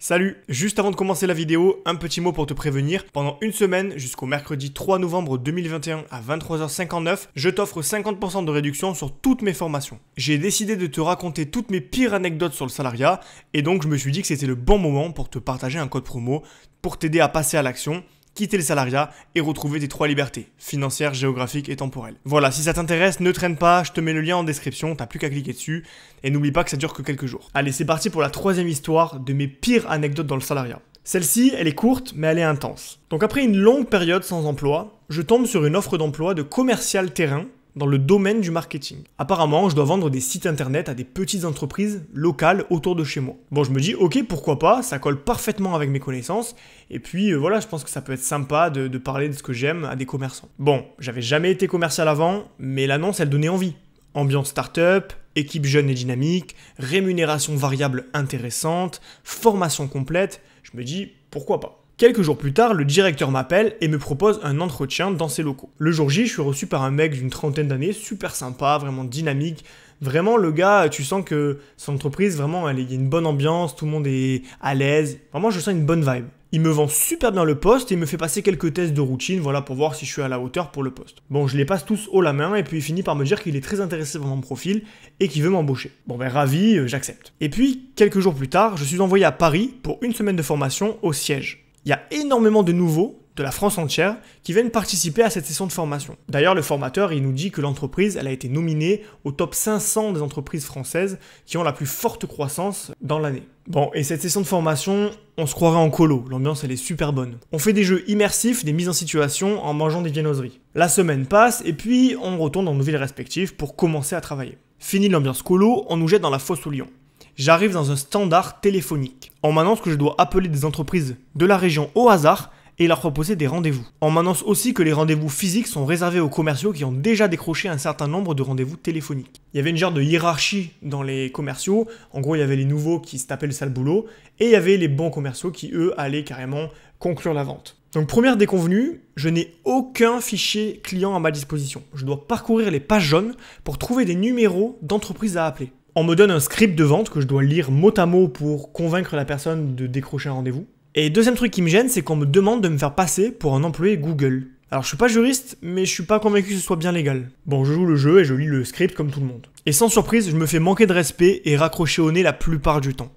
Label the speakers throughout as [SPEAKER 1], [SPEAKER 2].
[SPEAKER 1] Salut, juste avant de commencer la vidéo, un petit mot pour te prévenir. Pendant une semaine, jusqu'au mercredi 3 novembre 2021 à 23h59, je t'offre 50% de réduction sur toutes mes formations. J'ai décidé de te raconter toutes mes pires anecdotes sur le salariat et donc je me suis dit que c'était le bon moment pour te partager un code promo pour t'aider à passer à l'action, quitter le salariat et retrouver tes 3 libertés, financières, géographiques et temporelles. Voilà, si ça t'intéresse, ne traîne pas, je te mets le lien en description, t'as plus qu'à cliquer dessus, et n'oublie pas que ça dure que quelques jours. Allez, c'est parti pour la 3e histoire de mes pires anecdotes dans le salariat. Celle-ci, elle est courte, mais elle est intense. Donc après une longue période sans emploi, je tombe sur une offre d'emploi de commercial terrain dans le domaine du marketing. Apparemment, je dois vendre des sites internet à des petites entreprises locales autour de chez moi. Bon, je me dis, ok, pourquoi pas, ça colle parfaitement avec mes connaissances, et puis voilà, je pense que ça peut être sympa de parler de ce que j'aime à des commerçants. Bon, j'avais jamais été commercial avant, mais l'annonce, elle donnait envie. Ambiance start-up, équipe jeune et dynamique, rémunération variable intéressante, formation complète, je me dis, pourquoi pas. Quelques jours plus tard, le directeur m'appelle et me propose un entretien dans ses locaux. Le jour J, je suis reçu par un mec d'une trentaine d'années, super sympa, vraiment dynamique. Vraiment, le gars, tu sens que son entreprise, vraiment, il y a une bonne ambiance, tout le monde est à l'aise. Vraiment, je sens une bonne vibe. Il me vend super bien le poste et me fait passer quelques tests de routine, voilà, pour voir si je suis à la hauteur pour le poste. Bon, je les passe tous haut la main et puis il finit par me dire qu'il est très intéressé par mon profil et qu'il veut m'embaucher. Bon, ben ravi, j'accepte. Et puis, quelques jours plus tard, je suis envoyé à Paris pour une semaine de formation au siège. Il y a énormément de nouveaux de la France entière qui viennent participer à cette session de formation. D'ailleurs, le formateur, il nous dit que l'entreprise, elle a été nominée au top 500 des entreprises françaises qui ont la plus forte croissance dans l'année. Bon, et cette session de formation, on se croirait en colo, l'ambiance elle est super bonne. On fait des jeux immersifs, des mises en situation en mangeant des viennoiseries. La semaine passe et puis on retourne dans nos villes respectives pour commencer à travailler. Fini l'ambiance colo, on nous jette dans la fosse au lion. J'arrive dans un standard téléphonique. On m'annonce que je dois appeler des entreprises de la région au hasard et leur proposer des rendez-vous. On m'annonce aussi que les rendez-vous physiques sont réservés aux commerciaux qui ont déjà décroché un certain nombre de rendez-vous téléphoniques. Il y avait une genre de hiérarchie dans les commerciaux. En gros, il y avait les nouveaux qui se tapaient le sale boulot et il y avait les bons commerciaux qui, eux, allaient carrément conclure la vente. Donc première déconvenue, je n'ai aucun fichier client à ma disposition. Je dois parcourir les pages jaunes pour trouver des numéros d'entreprises à appeler. On me donne un script de vente que je dois lire mot à mot pour convaincre la personne de décrocher un rendez-vous. Et deuxième truc qui me gêne, c'est qu'on me demande de me faire passer pour un employé Google. Alors je suis pas juriste, mais je suis pas convaincu que ce soit bien légal. Bon, je joue le jeu et je lis le script comme tout le monde. Et sans surprise, je me fais manquer de respect et raccrocher au nez la plupart du temps.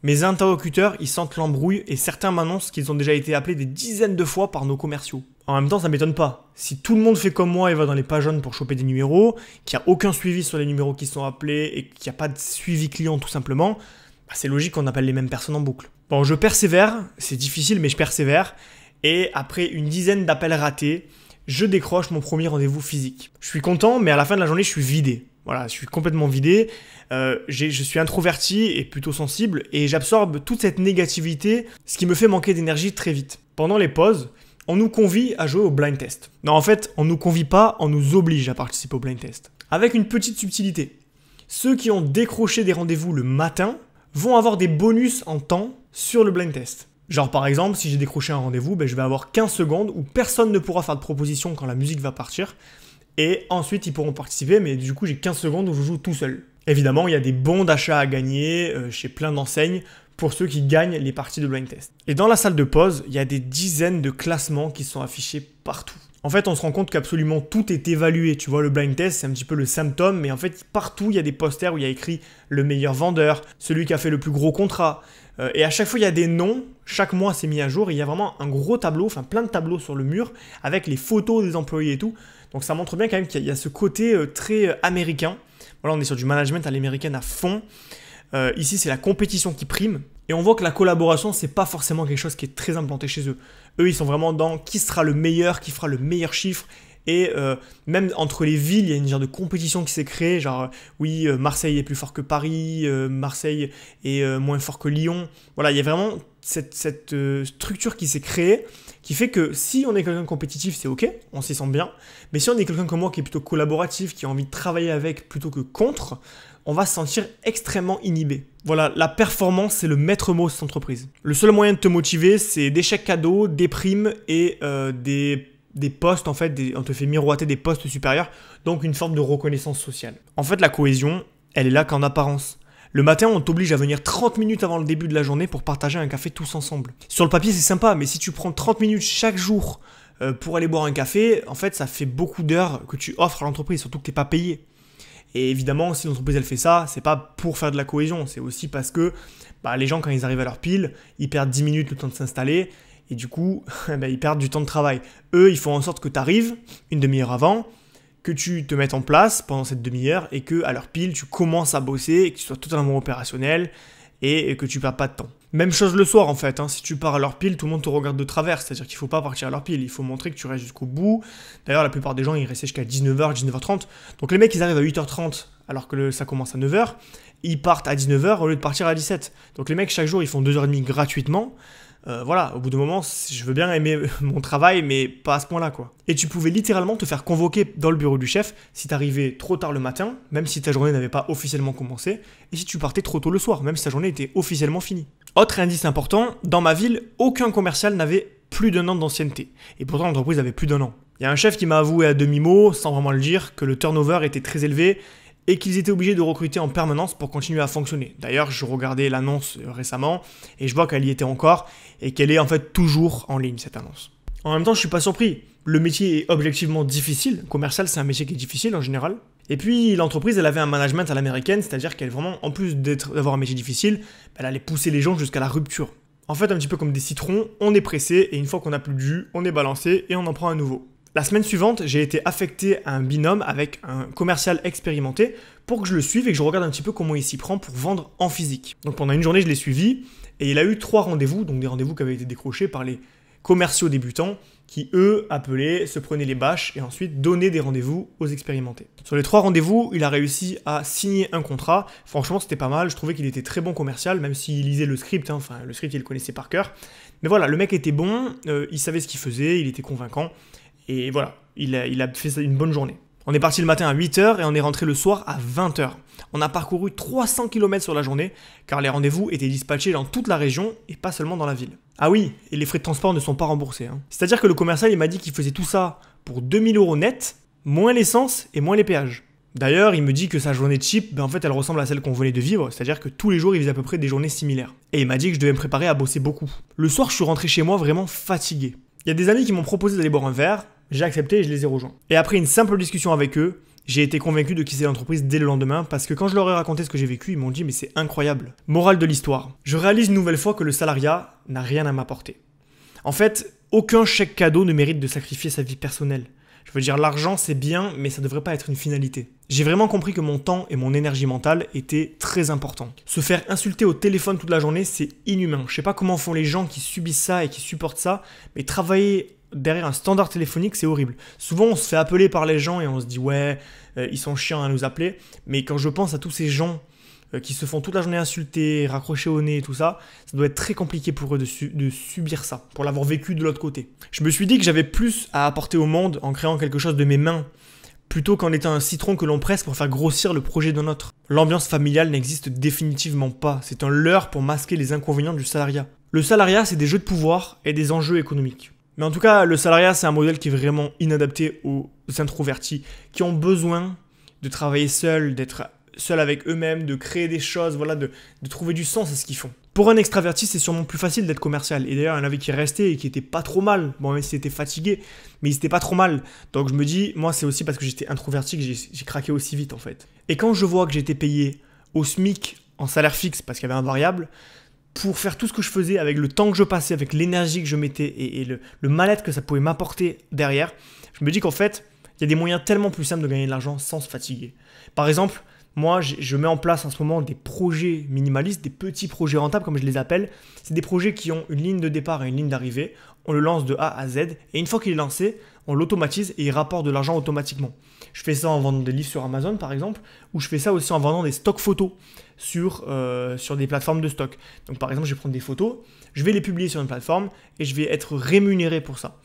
[SPEAKER 1] Mes interlocuteurs, ils sentent l'embrouille et certains m'annoncent qu'ils ont déjà été appelés des dizaines de fois par nos commerciaux. En même temps, ça m'étonne pas. Si tout le monde fait comme moi et va dans les pages jaunes pour choper des numéros, qu'il n'y a aucun suivi sur les numéros qui sont appelés et qu'il n'y a pas de suivi client tout simplement, bah c'est logique qu'on appelle les mêmes personnes en boucle. Bon, je persévère, c'est difficile mais je persévère, et après une dizaine d'appels ratés, je décroche mon premier rendez-vous physique. Je suis content, mais à la fin de la journée, je suis vidé. Voilà, je suis complètement vidé, je suis introverti et plutôt sensible, et j'absorbe toute cette négativité, ce qui me fait manquer d'énergie très vite. Pendant les pauses, on nous convie à jouer au blind test. Non, en fait, on nous convie pas, on nous oblige à participer au blind test. Avec une petite subtilité. Ceux qui ont décroché des rendez-vous le matin vont avoir des bonus en temps sur le blind test. Genre par exemple, si j'ai décroché un rendez-vous, je vais avoir 15 secondes où personne ne pourra faire de proposition quand la musique va partir. Et ensuite, ils pourront participer, mais du coup, j'ai 15 secondes où je joue tout seul. Évidemment, il y a des bons d'achat à gagner chez plein d'enseignes pour ceux qui gagnent les parties de blind test. Et dans la salle de pause, il y a des dizaines de classements qui sont affichés partout. En fait, on se rend compte qu'absolument tout est évalué. Tu vois, le blind test, c'est un petit peu le symptôme, mais en fait, partout, il y a des posters où il y a écrit le meilleur vendeur, celui qui a fait le plus gros contrat. Et à chaque fois, il y a des noms. Chaque mois, c'est mis à jour. Et il y a vraiment un gros tableau, enfin plein de tableaux sur le mur avec les photos des employés et tout. Donc ça montre bien quand même qu'il y a ce côté très américain. Voilà, on est sur du management à l'américaine à fond. Ici, c'est la compétition qui prime. Et on voit que la collaboration, c'est pas forcément quelque chose qui est très implanté chez eux. Eux, ils sont vraiment dans qui sera le meilleur, qui fera le meilleur chiffre. Et même entre les villes, il y a une genre de compétition qui s'est créée. Genre, oui, Marseille est plus fort que Paris, Marseille est moins fort que Lyon. Voilà, il y a vraiment cette structure qui s'est créée qui fait que si on est quelqu'un de compétitif, c'est ok, on s'y sent bien. Mais si on est quelqu'un comme moi qui est plutôt collaboratif, qui a envie de travailler avec plutôt que contre, on va se sentir extrêmement inhibé. Voilà, la performance, c'est le maître mot de cette entreprise. Le seul moyen de te motiver, c'est des chèques cadeaux, des primes et des postes, en fait, on te fait miroiter des postes supérieurs, donc une forme de reconnaissance sociale. En fait, la cohésion, elle est là qu'en apparence. Le matin, on t'oblige à venir 30 minutes avant le début de la journée pour partager un café tous ensemble. Sur le papier, c'est sympa, mais si tu prends 30 minutes chaque jour pour aller boire un café, en fait, ça fait beaucoup d'heures que tu offres à l'entreprise, surtout que tu n'es pas payé. Et évidemment, si l'entreprise elle fait ça, c'est pas pour faire de la cohésion, c'est aussi parce que les gens, quand ils arrivent à leur pile, ils perdent 10 minutes le temps de s'installer, et du coup, ils perdent du temps de travail. Eux, ils font en sorte que tu arrives une demi-heure avant, que tu te mettes en place pendant cette demi-heure et que à leur pile, tu commences à bosser et que tu sois totalement opérationnel et que tu ne perds pas de temps. Même chose le soir en fait, si tu pars à leur pile, tout le monde te regarde de travers, c'est-à-dire qu'il ne faut pas partir à leur pile, il faut montrer que tu restes jusqu'au bout. D'ailleurs, la plupart des gens, ils restent jusqu'à 19h, 19h30. Donc les mecs, ils arrivent à 8h30 alors que ça commence à 9h, ils partent à 19h au lieu de partir à 17h. Donc les mecs, chaque jour, ils font 2h30 gratuitement. Voilà, au bout d'un moment, je veux bien aimer mon travail, mais pas à ce point-là, quoi. Et tu pouvais littéralement te faire convoquer dans le bureau du chef si t'arrivais trop tard le matin, même si ta journée n'avait pas officiellement commencé, et si tu partais trop tôt le soir, même si ta journée était officiellement finie. Autre indice important, dans ma ville, aucun commercial n'avait plus d'1 an d'ancienneté. Et pourtant, l'entreprise avait plus d'1 an. Il y a un chef qui m'a avoué à demi-mot, sans vraiment le dire, que le turnover était très élevé, et qu'ils étaient obligés de recruter en permanence pour continuer à fonctionner. D'ailleurs, je regardais l'annonce récemment et je vois qu'elle y était encore et qu'elle est en fait toujours en ligne, cette annonce. En même temps, je suis pas surpris. Le métier est objectivement difficile. Commercial, c'est un métier qui est difficile en général. Et puis, l'entreprise, elle avait un management à l'américaine, c'est-à-dire qu'elle vraiment, en plus d'avoir un métier difficile, elle allait pousser les gens jusqu'à la rupture. En fait, un petit peu comme des citrons, on est pressé et une fois qu'on n'a plus de jus, on est balancé et on en prend un nouveau. La semaine suivante, j'ai été affecté à un binôme avec un commercial expérimenté pour que je le suive et que je regarde un petit peu comment il s'y prend pour vendre en physique. Donc pendant une journée, je l'ai suivi et il a eu 3 rendez-vous, donc des rendez-vous qui avaient été décrochés par les commerciaux débutants qui, eux, appelaient, se prenaient les bâches et ensuite donnaient des rendez-vous aux expérimentés. Sur les 3 rendez-vous, il a réussi à signer un contrat. Franchement, c'était pas mal. Je trouvais qu'il était très bon commercial, même s'il lisait le script. Enfin, le script, il le connaissait par cœur. Mais voilà, le mec était bon, il savait ce qu'il faisait, il était convaincant. Et voilà, il a fait une bonne journée. On est parti le matin à 8h et on est rentré le soir à 20h. On a parcouru 300 km sur la journée, car les rendez-vous étaient dispatchés dans toute la région et pas seulement dans la ville. Ah oui, et les frais de transport ne sont pas remboursés. C'est-à-dire que le commercial, il m'a dit qu'il faisait tout ça pour 2000 € net, moins l'essence et moins les péages. D'ailleurs, il me dit que sa journée de chip, en fait, elle ressemble à celle qu'on venait de vivre, c'est-à-dire que tous les jours, il faisait à peu près des journées similaires. Et il m'a dit que je devais me préparer à bosser beaucoup. Le soir, je suis rentré chez moi vraiment fatigué. Il y a des amis qui m'ont proposé d'aller boire un verre, j'ai accepté et je les ai rejoints. Et après une simple discussion avec eux, j'ai été convaincu de quitter l'entreprise dès le lendemain parce que quand je leur ai raconté ce que j'ai vécu, ils m'ont dit mais c'est incroyable. Morale de l'histoire, je réalise une nouvelle fois que le salariat n'a rien à m'apporter. En fait, aucun chèque cadeau ne mérite de sacrifier sa vie personnelle. Je veux dire, l'argent c'est bien, mais ça devrait pas être une finalité. J'ai vraiment compris que mon temps et mon énergie mentale étaient très importants. Se faire insulter au téléphone toute la journée, c'est inhumain. Je sais pas comment font les gens qui subissent ça et qui supportent ça, mais travailler derrière un standard téléphonique, c'est horrible. Souvent, on se fait appeler par les gens et on se dit « ouais, ils sont chiants à nous appeler ». Mais quand je pense à tous ces gens qui se font toute la journée insulter, raccrocher au nez et tout ça, ça doit être très compliqué pour eux de subir ça, pour l'avoir vécu de l'autre côté. Je me suis dit que j'avais plus à apporter au monde en créant quelque chose de mes mains, plutôt qu'en étant un citron que l'on presse pour faire grossir le projet d'un autre. L'ambiance familiale n'existe définitivement pas, c'est un leurre pour masquer les inconvénients du salariat. Le salariat, c'est des jeux de pouvoir et des enjeux économiques. Mais en tout cas, le salariat, c'est un modèle qui est vraiment inadapté aux introvertis, qui ont besoin de travailler seuls, d'être seuls avec eux-mêmes, de créer des choses, voilà, de trouver du sens à ce qu'ils font. Pour un extraverti, c'est sûrement plus facile d'être commercial. Et d'ailleurs, il y en avait qui restaient et qui étaient pas trop mal. Bon, même s'ils étaient fatigués, mais ils étaient pas trop mal. Donc je me dis, moi, c'est aussi parce que j'étais introverti que j'ai craqué aussi vite, en fait. Et quand je vois que j'étais payé au SMIC en salaire fixe, parce qu'il y avait un variable, pour faire tout ce que je faisais, avec le temps que je passais, avec l'énergie que je mettais et le mal-être que ça pouvait m'apporter derrière, je me dis qu'en fait, il y a des moyens tellement plus simples de gagner de l'argent sans se fatiguer. Par exemple, moi, je mets en place en ce moment des projets minimalistes, des petits projets rentables, comme je les appelle. C'est des projets qui ont une ligne de départ et une ligne d'arrivée. On le lance de A à Z, et une fois qu'il est lancé, on l'automatise et il rapporte de l'argent automatiquement. Je fais ça en vendant des livres sur Amazon, par exemple, ou je fais ça aussi en vendant des stocks photos sur des plateformes de stock. Donc, par exemple, je vais prendre des photos, je vais les publier sur une plateforme et je vais être rémunéré pour ça.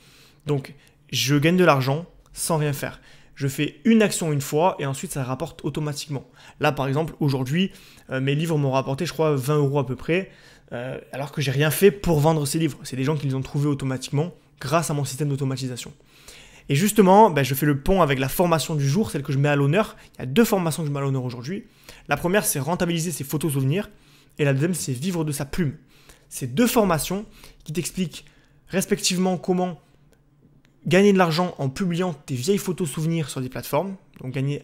[SPEAKER 1] Donc, je gagne de l'argent sans rien faire. Je fais une action une fois et ensuite ça rapporte automatiquement. Là par exemple aujourd'hui mes livres m'ont rapporté je crois 20 € à peu près alors que j'ai rien fait pour vendre ces livres. C'est des gens qui les ont trouvés automatiquement grâce à mon système d'automatisation. Et justement, je fais le pont avec la formation du jour, celle que je mets à l'honneur. Il y a 2 formations que je mets à l'honneur aujourd'hui. La première, c'est rentabiliser ses photos souvenirs. Et la deuxième, c'est vivre de sa plume. C'est 2 formations qui t'expliquent respectivement comment gagner de l'argent en publiant tes vieilles photos souvenirs sur des plateformes. Donc gagner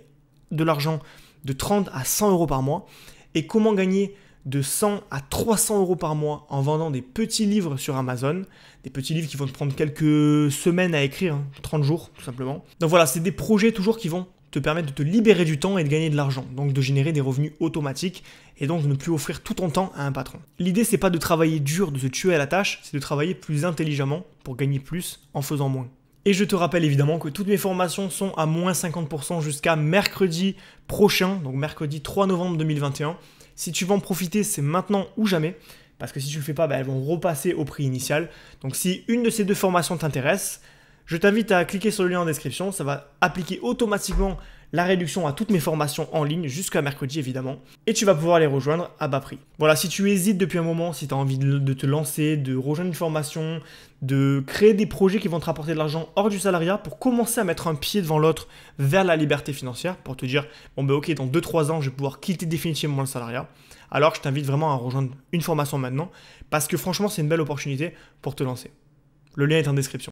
[SPEAKER 1] de l'argent de 30 à 100 euros par mois. Et comment gagner de 100 à 300 euros par mois en vendant des petits livres sur Amazon. Des petits livres qui vont te prendre quelques semaines à écrire, 30 jours tout simplement. Donc voilà, c'est des projets toujours qui vont te permettre de te libérer du temps et de gagner de l'argent. Donc de générer des revenus automatiques et donc de ne plus offrir tout ton temps à un patron. L'idée, c'est pas de travailler dur, de se tuer à la tâche, c'est de travailler plus intelligemment pour gagner plus en faisant moins. Et je te rappelle évidemment que toutes mes formations sont à moins 50% jusqu'à mercredi prochain, donc mercredi 3 novembre 2021. Si tu veux en profiter, c'est maintenant ou jamais. Parce que si tu ne le fais pas, elles vont repasser au prix initial. Donc si une de ces 2 formations t'intéresse, je t'invite à cliquer sur le lien en description. Ça va appliquer automatiquement la réduction à toutes mes formations en ligne jusqu'à mercredi évidemment. Et tu vas pouvoir les rejoindre à bas prix. Voilà, si tu hésites depuis un moment, si tu as envie de te lancer, de rejoindre une formation, de créer des projets qui vont te rapporter de l'argent hors du salariat pour commencer à mettre un pied devant l'autre vers la liberté financière, pour te dire, ok, dans 2-3 ans, je vais pouvoir quitter définitivement le salariat. Alors je t'invite vraiment à rejoindre une formation maintenant parce que franchement, c'est une belle opportunité pour te lancer. Le lien est en description.